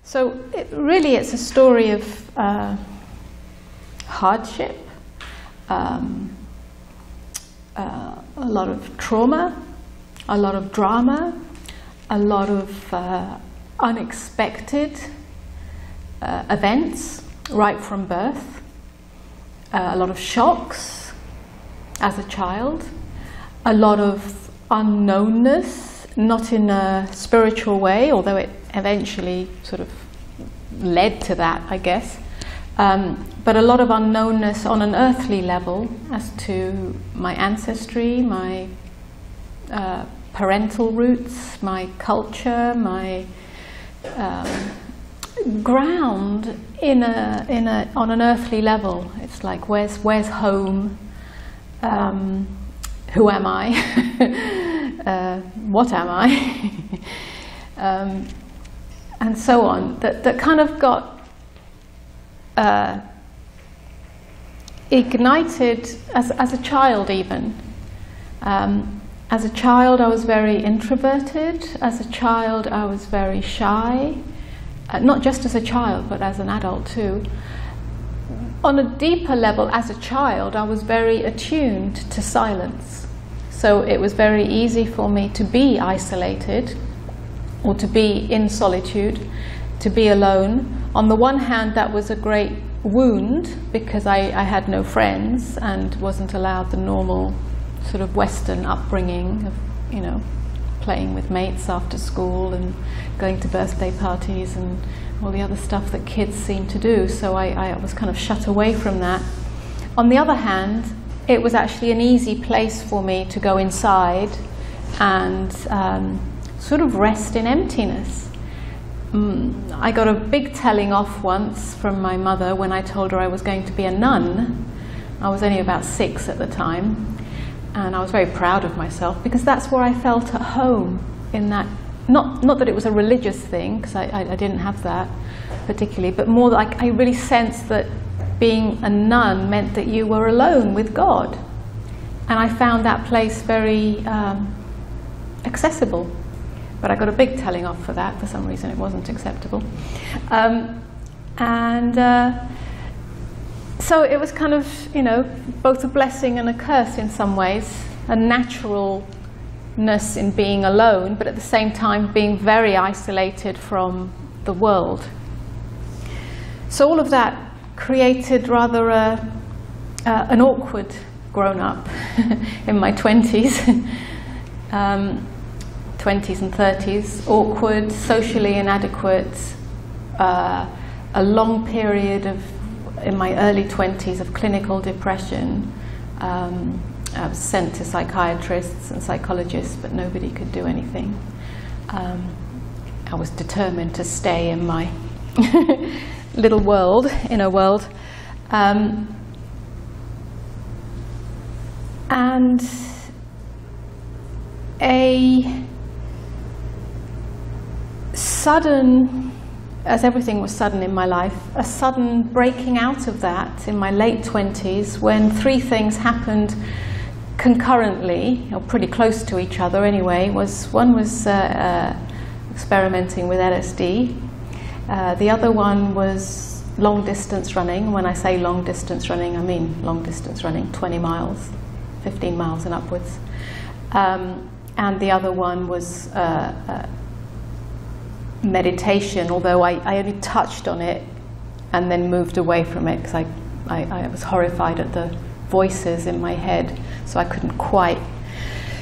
So really it's a story of hardship, a lot of trauma, a lot of drama, a lot of unexpected events right from birth, a lot of shocks as a child, a lot of unknownness, not in a spiritual way, although it eventually sort of led to that, I guess. But a lot of unknownness on an earthly level as to my ancestry, my parental roots, my culture, my ground on an earthly level. It's like, where's home? Who am I? What am I? And so on. That kind of got ignited as a child even. As a child I was very introverted. As a child I was very shy. Not just as a child, but as an adult too. On a deeper level, as a child, I was very attuned to silence. So it was very easy for me to be isolated, or to be in solitude, to be alone. On the one hand, that was a great wound, because I had no friends and wasn't allowed the normal sort of Western upbringing of, you know, playing with mates after school and going to birthday parties and all the other stuff that kids seem to do. So I was kind of shut away from that. On the other hand, it was actually an easy place for me to go inside and sort of rest in emptiness. I got a big telling off once from my mother when I told her I was going to be a nun. I was only about 6 at the time. And I was very proud of myself, because that's where I felt at home in that. Not that it was a religious thing, because I didn't have that particularly, but more like I really sensed that being a nun meant that you were alone with God. And I found that place very accessible. But I got a big telling off for that. For some reason it wasn't acceptable. So it was kind of, you know, both a blessing and a curse in some ways. A naturalness in being alone, but at the same time being very isolated from the world. So all of that created rather an awkward grown-up in my 20s. 20s and 30s. Awkward, socially inadequate, a long period of, in my early 20s, of clinical depression. I was sent to psychiatrists and psychologists, but nobody could do anything. I was determined to stay in my little world, inner world. And a sudden, as everything was sudden in my life, a sudden breaking out of that in my late 20s, when 3 things happened concurrently, or pretty close to each other anyway. One was experimenting with LSD. The other one was long distance running. When I say long distance running, I mean long distance running, 20 miles, 15 miles and upwards. And the other one was meditation, although I only touched on it and then moved away from it, because I was horrified at the voices in my head, so I couldn't quite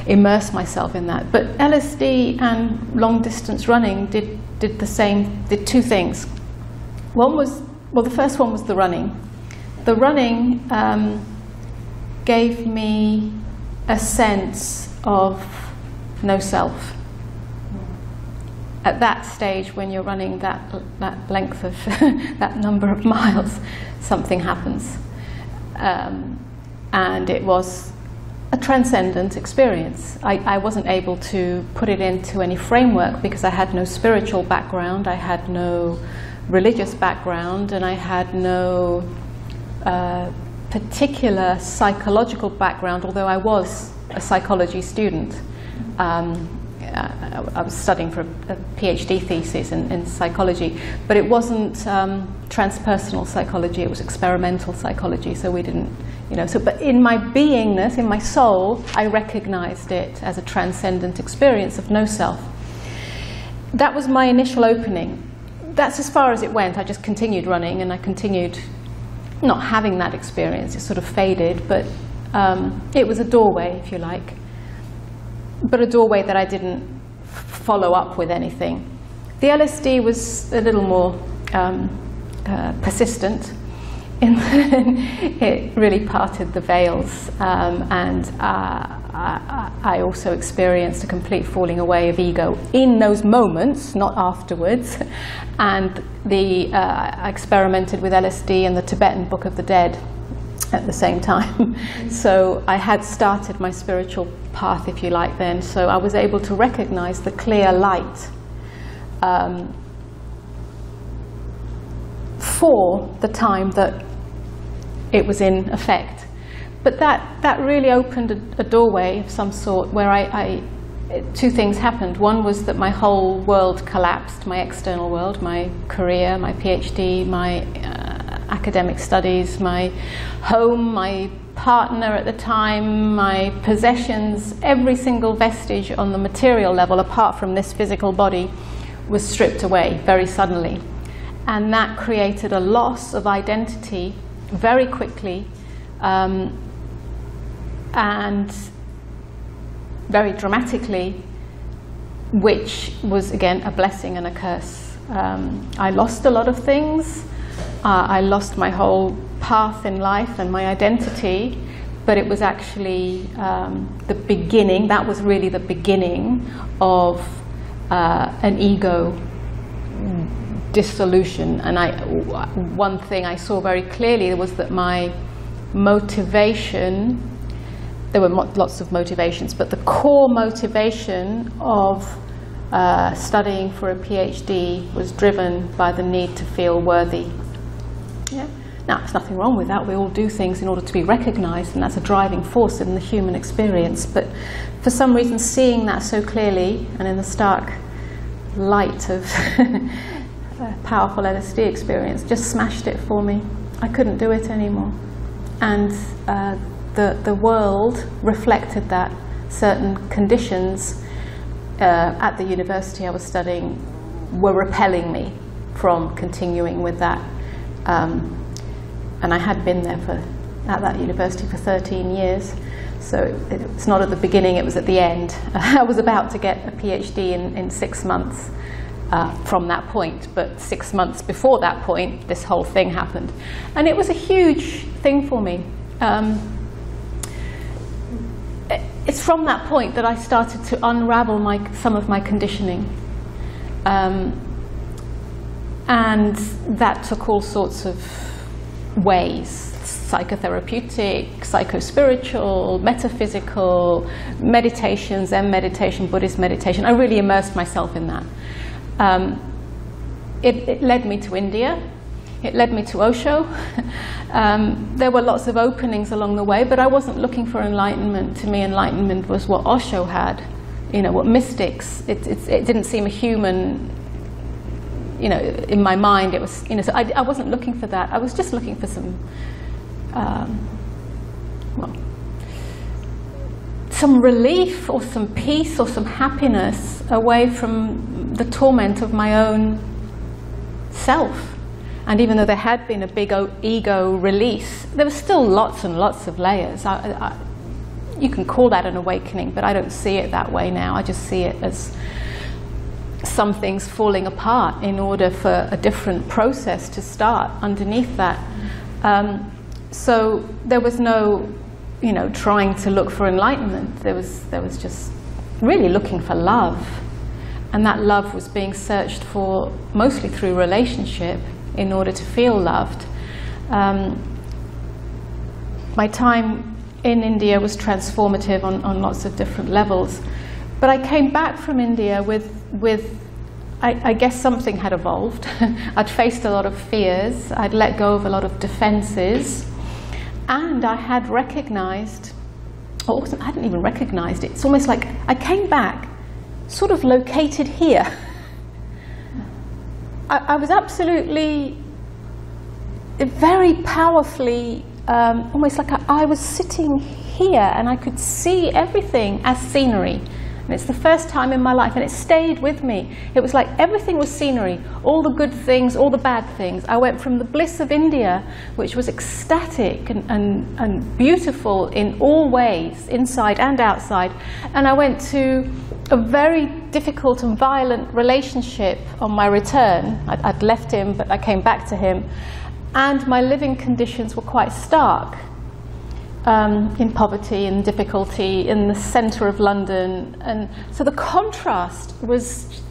immerse myself in that. But LSD and long distance running did 2 things. One was, well, the first one was the running. The running gave me a sense of no self. At that stage, when you're running that length of that number of miles, something happens. And it was a transcendent experience. I wasn't able to put it into any framework, because I had no spiritual background, I had no religious background, and I had no particular psychological background, although I was a psychology student. I was studying for a PhD thesis in psychology, but it wasn't transpersonal psychology, it was experimental psychology, so we didn't, but in my beingness, in my soul, I recognized it as a transcendent experience of no self. That was my initial opening. That's as far as it went. I just continued running, and I continued not having that experience. It sort of faded, but it was a doorway, if you like, but a doorway that I didn't follow up with anything. The LSD was a little more persistent. It really parted the veils, and I also experienced a complete falling away of ego in those moments, not afterwards. And I experimented with LSD and the Tibetan Book of the Dead at the same time. So I had started my spiritual path, if you like, then. So I was able to recognize the clear light for the time that it was in effect. But that really opened a doorway of some sort where two things happened. One was that my whole world collapsed, my external world, my career, my PhD, my academic studies, my home, my partner at the time, my possessions, every single vestige on the material level apart from this physical body was stripped away very suddenly. And that created a loss of identity very quickly, and very dramatically, which was again a blessing and a curse. I lost a lot of things. I lost my whole path in life and my identity, but it was actually the beginning. That was really the beginning of an ego dissolution. And one thing I saw very clearly was that my motivation, there were lots of motivations, but the core motivation of studying for a PhD was driven by the need to feel worthy. Yeah. Now, there's nothing wrong with that. We all do things in order to be recognized, and that's a driving force in the human experience. But for some reason, seeing that so clearly and in the stark light of a powerful LSD experience just smashed it for me. I couldn't do it anymore. And the world reflected that. Certain conditions at the university I was studying were repelling me from continuing with that. And I had been there at that university for 13 years. So it's not at the beginning, it was at the end. I was about to get a PhD in 6 months from that point, but 6 months before that point, this whole thing happened. And it was a huge thing for me. It's from that point that I started to unravel some of my conditioning. And that took all sorts of ways. Psychotherapeutic, psycho-spiritual, metaphysical, meditation, Zen meditation, Buddhist meditation. I really immersed myself in that. It led me to India. It led me to Osho. There were lots of openings along the way, but I wasn't looking for enlightenment. To me, enlightenment was what Osho had, what mystics. It didn't seem a human, in my mind. It was, so I wasn't looking for that. I was just looking for some, some relief or some peace or some happiness away from the torment of my own self. And even though there had been a big ego release, there were still lots and lots of layers. You can call that an awakening, but I don't see it that way now. I just see it as some things falling apart in order for a different process to start underneath that. So there was no, trying to look for enlightenment. There was just really looking for love. And that love was being searched for mostly through relationship in order to feel loved. My time in India was transformative on lots of different levels. But I came back from India with I guess something had evolved. I'd faced a lot of fears. I'd let go of a lot of defenses. And I had recognized, I hadn't even recognized it. It's almost like I came back sort of located here. I was absolutely, very powerfully, almost like I was sitting here and I could see everything as scenery. And it's the first time in my life, and it stayed with me. It was like everything was scenery, all the good things, all the bad things. I went from the bliss of India, which was ecstatic and beautiful in all ways, inside and outside, and I went to a very difficult and violent relationship on my return. I'd left him, but I came back to him, and my living conditions were quite stark. In poverty and difficulty in the centre of London, and so the contrast was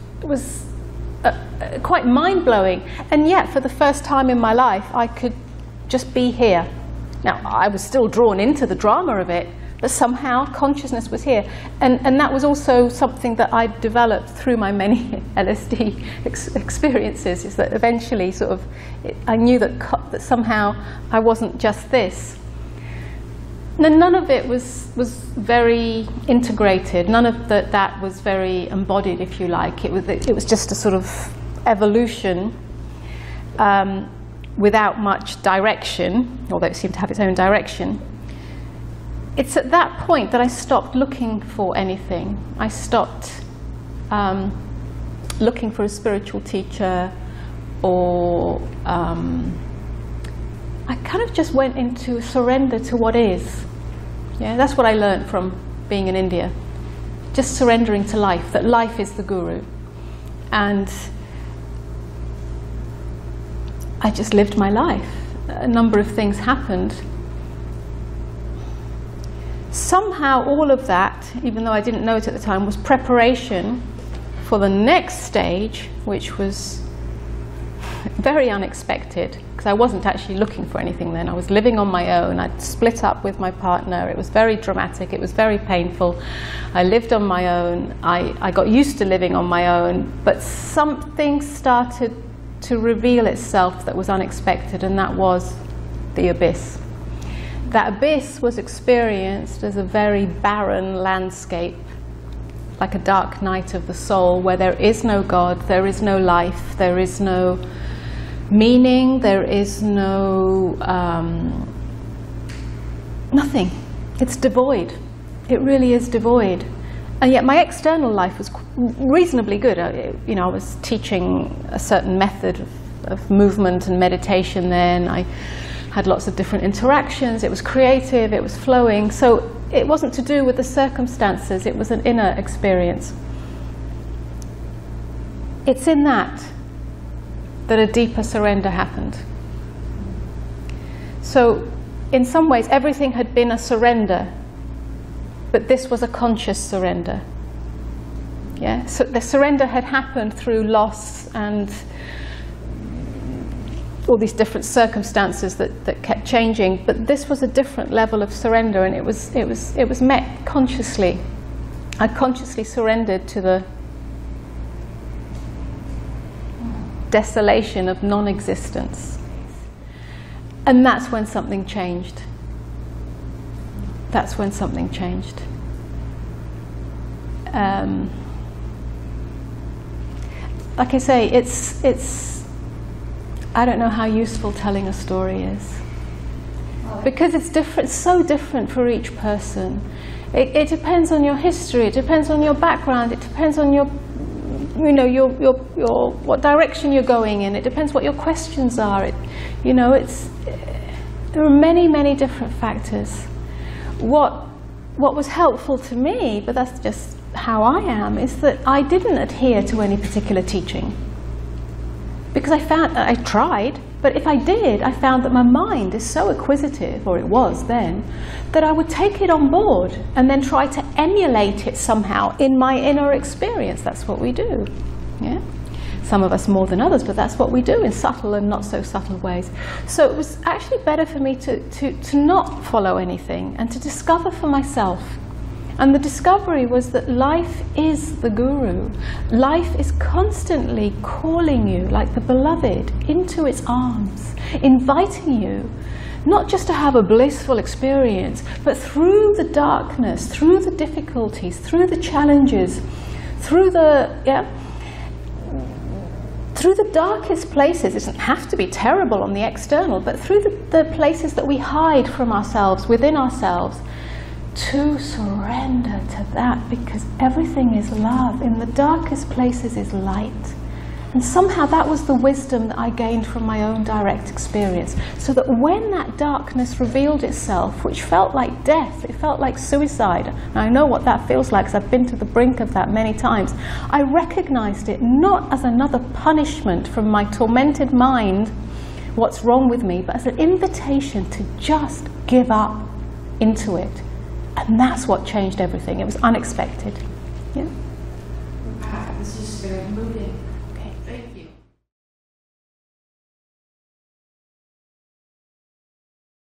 quite mind-blowing. And yet, for the first time in my life, I could just be here. Now, I was still drawn into the drama of it, but somehow consciousness was here, and that was also something that I developed through my many LSD experiences. Is that eventually, sort of, I knew that somehow I wasn't just this. None of it was very integrated. None of that was very embodied, if you like. It was just a sort of evolution without much direction, although it seemed to have its own direction. It's at that point that I stopped looking for anything. I stopped looking for a spiritual teacher, or I kind of just went into surrender to what is. Yeah, that's what I learned from being in India. Just surrendering to life, that life is the guru. And I just lived my life. A number of things happened. Somehow all of that, even though I didn't know it at the time, was preparation for the next stage, which was very unexpected, because I wasn't actually looking for anything then. I was living on my own. I'd split up with my partner. It was very dramatic. It was very painful. I lived on my own. I got used to living on my own, but something started to reveal itself that was unexpected, and that was the abyss. That abyss was experienced as a very barren landscape, like a dark night of the soul, where there is no God, there is no life, there is no meaning, there is no nothing. It's devoid. It really is devoid. And yet my external life was reasonably good. I was teaching a certain method of movement and meditation then. I had lots of different interactions. It was creative, it was flowing. So it wasn't to do with the circumstances, it was an inner experience. It's in that a deeper surrender happened. So in some ways everything had been a surrender, but this was a conscious surrender. Yeah? So the surrender had happened through loss and all these different circumstances that kept changing, but this was a different level of surrender, and it was met consciously. I consciously surrendered to the desolation of non-existence, and that's when something changed. That's when something changed. Like I say, it's I don't know how useful telling a story is, because it's different, so different for each person. It depends on your history, it depends on your background, it depends on your what direction you're going in, it depends what your questions are. There are many different factors. What was helpful to me, but that's just how I am, is that I didn't adhere to any particular teaching. Because I tried, but if I did, I found that my mind is so acquisitive, or it was then, that I would take it on board and then try to emulate it somehow in my inner experience. That's what we do. Yeah? Some of us more than others, but that's what we do in subtle and not so subtle ways. So it was actually better for me to not follow anything and to discover for myself. And the discovery was that life is the guru. Life is constantly calling you, like the beloved, into its arms, inviting you not just to have a blissful experience, but through the darkness, through the difficulties, through the challenges, through the darkest places. It doesn't have to be terrible on the external, but through the places that we hide from ourselves, within ourselves, to surrender to that, because everything is love. In the darkest places is light. And somehow that was the wisdom that I gained from my own direct experience. So that when that darkness revealed itself, which felt like death, it felt like suicide, and I know what that feels like because I've been to the brink of that many times, I recognized it not as another punishment from my tormented mind, what's wrong with me, but as an invitation to just give up into it. And that's what changed everything. It was unexpected. Yeah.